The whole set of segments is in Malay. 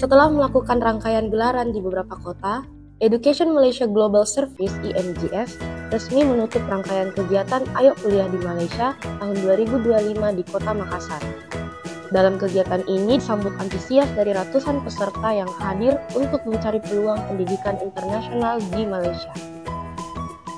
Setelah melakukan rangkaian gelaran di beberapa kota, Education Malaysia Global Service (EMGS) resmi menutup rangkaian kegiatan Ayo Kuliah di Malaysia tahun 2025 di Kota Makassar. Dalam kegiatan ini disambut antusias dari ratusan peserta yang hadir untuk mencari peluang pendidikan internasional di Malaysia.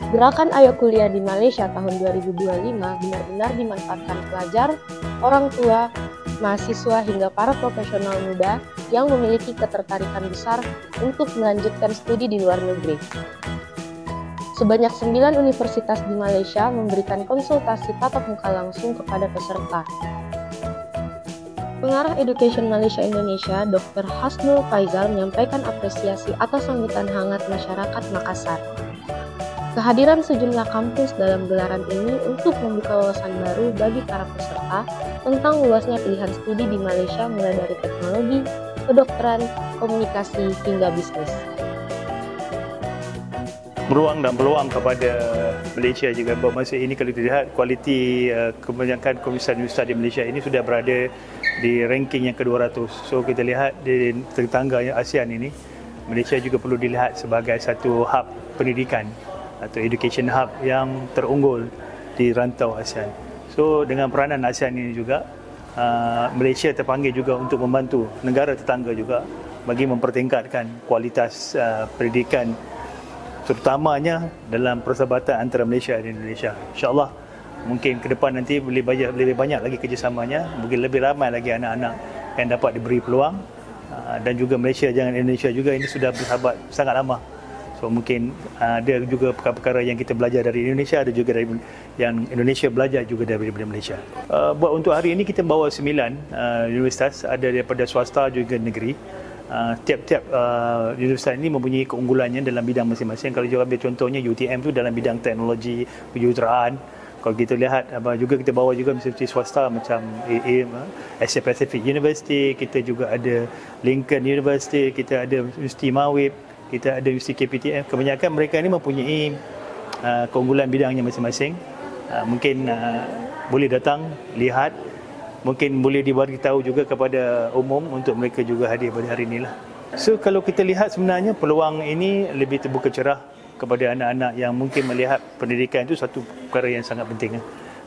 Gerakan Ayo Kuliah di Malaysia tahun 2025 benar-benar dimanfaatkan pelajar, orang tua, mahasiswa hingga para profesional muda yang memiliki ketertarikan besar untuk melanjutkan studi di luar negeri. Sebanyak 9 universitas di Malaysia memberikan konsultasi tatap muka langsung kepada peserta. Pengarah Education Malaysia Indonesia, Dr. Hasnul Faizal menyampaikan apresiasi atas sambutan hangat masyarakat Makassar. Kehadiran sejumlah kampus dalam gelaran ini untuk membuka wawasan baru bagi para peserta tentang luasnya pilihan studi di Malaysia mulai dari teknologi, kedokteran, komunikasi, hingga bisnis. Beruang dan peluang kepada Malaysia juga. Masa ini kalau kita lihat kualiti kebanyakan universitas di Malaysia ini sudah berada di ranking yang ke-200. So kita lihat di tetangga ASEAN ini, Malaysia juga perlu dilihat sebagai satu hub pendidikan atau education hub yang terunggul di rantau ASEAN. So dengan peranan ASEAN ini juga, Malaysia terpanggil juga untuk membantu negara tetangga juga bagi mempertingkatkan kualitas pendidikan, terutamanya dalam persahabatan antara Malaysia dan Indonesia. InsyaAllah mungkin ke depan nanti lebih banyak lagi kerjasamanya, mungkin lebih ramai lagi anak-anak yang dapat diberi peluang, dan juga Malaysia dengan Indonesia juga ini sudah bersahabat sangat lama. So mungkin ada juga perkara-perkara yang kita belajar dari Indonesia, ada juga dari yang Indonesia belajar juga daripada Malaysia. Buat untuk hari ini kita bawa 9 universitas, ada daripada swasta juga negeri. Tiap-tiap universitas ini mempunyai keunggulannya dalam bidang masing-masing. Kalau kita ambil contohnya UTM tu dalam bidang teknologi kejuruteraan. Kalau kita lihat juga kita bawa juga universiti swasta macam Asia Pacific University, kita juga ada Lincoln University, kita ada Universiti Mawib, kita ada Universiti KPTM. Kebanyakan mereka ini mempunyai keunggulan bidangnya masing-masing. Mungkin boleh datang, lihat, mungkin boleh diberitahu juga kepada umum untuk mereka juga hadir pada hari inilah. So kalau kita lihat sebenarnya peluang ini lebih terbuka cerah kepada anak-anak yang mungkin melihat pendidikan itu satu perkara yang sangat penting.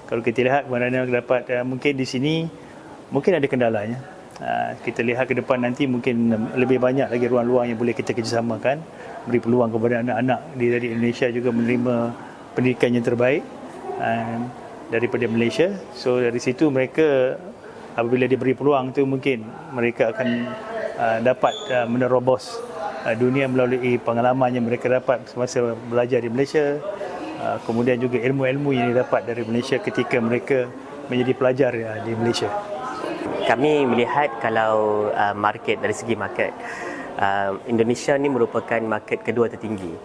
Kalau kita lihat anak-anak dapat mungkin di sini mungkin ada kendalanya. Kita lihat ke depan nanti mungkin lebih banyak lagi ruang-ruang yang boleh kita kerjasamakan, beri peluang kepada anak-anak dari Indonesia juga menerima pendidikan yang terbaik daripada Malaysia. So dari situ mereka apabila diberi peluang tu mungkin mereka akan dapat menerobos dunia melalui pengalaman yang mereka dapat semasa belajar di Malaysia, kemudian juga ilmu-ilmu yang didapat dari Malaysia ketika mereka menjadi pelajar di Malaysia. Kami melihat kalau dari segi market, Indonesia ni merupakan market kedua tertinggi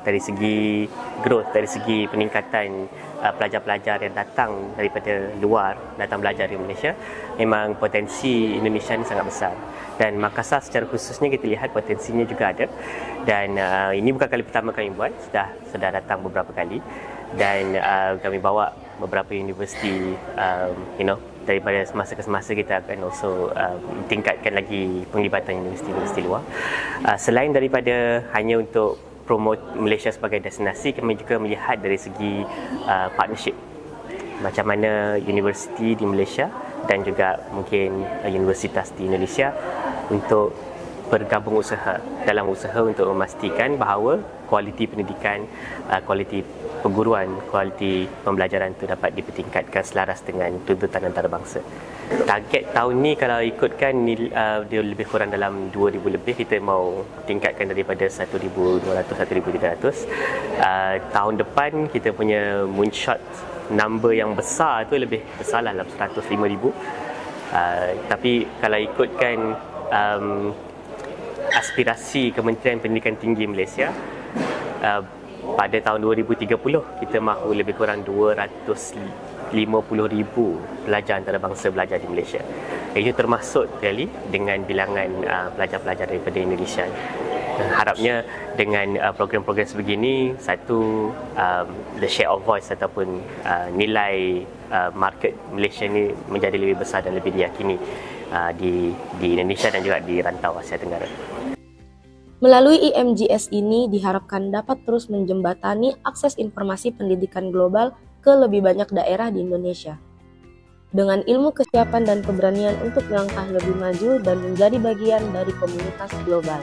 dari segi growth, dari segi peningkatan pelajar-pelajar yang datang daripada luar, datang belajar di Malaysia. Memang potensi Indonesia ni sangat besar. Dan Makassar secara khususnya kita lihat potensinya juga ada. Dan ini bukan kali pertama kami buat, sudah datang beberapa kali. Dan kami bawa beberapa universiti, daripada semasa ke semasa kita akan also tingkatkan lagi penglibatan universiti-universiti luar. Selain daripada hanya untuk promote Malaysia sebagai destinasi, kami juga melihat dari segi partnership, macam mana universiti di Malaysia dan juga mungkin universitas di Indonesia untuk bergabung dalam usaha untuk memastikan bahawa kualiti pendidikan, kualiti perguruan, kualiti pembelajaran itu dapat dipertingkatkan selaras dengan tuntutan antarabangsa. Target tahun ni kalau ikutkan dia lebih kurang dalam 2,000 lebih. Kita mau tingkatkan daripada 1,200, 1,300. Tahun depan kita punya moonshot number yang besar tu lebih besar lah, dalam 105,000. Tapi kalau ikutkan aspirasi Kementerian Pendidikan Tinggi Malaysia, pada tahun 2030 kita mahu lebih kurang 250,000 pelajar antarabangsa belajar di Malaysia. Itu termasuk sekali dengan bilangan pelajar-pelajar daripada Indonesia. Harapnya dengan program-program sebegini, satu, the share of voice ataupun nilai market Malaysia ni menjadi lebih besar dan lebih diyakini di Indonesia dan juga di rantau Asia Tenggara. Melalui IMGS ini diharapkan dapat terus menjembatani akses informasi pendidikan global ke lebih banyak daerah di Indonesia. Dengan ilmu kesiapan dan keberanian untuk melangkah lebih maju dan menjadi bagian dari komunitas global.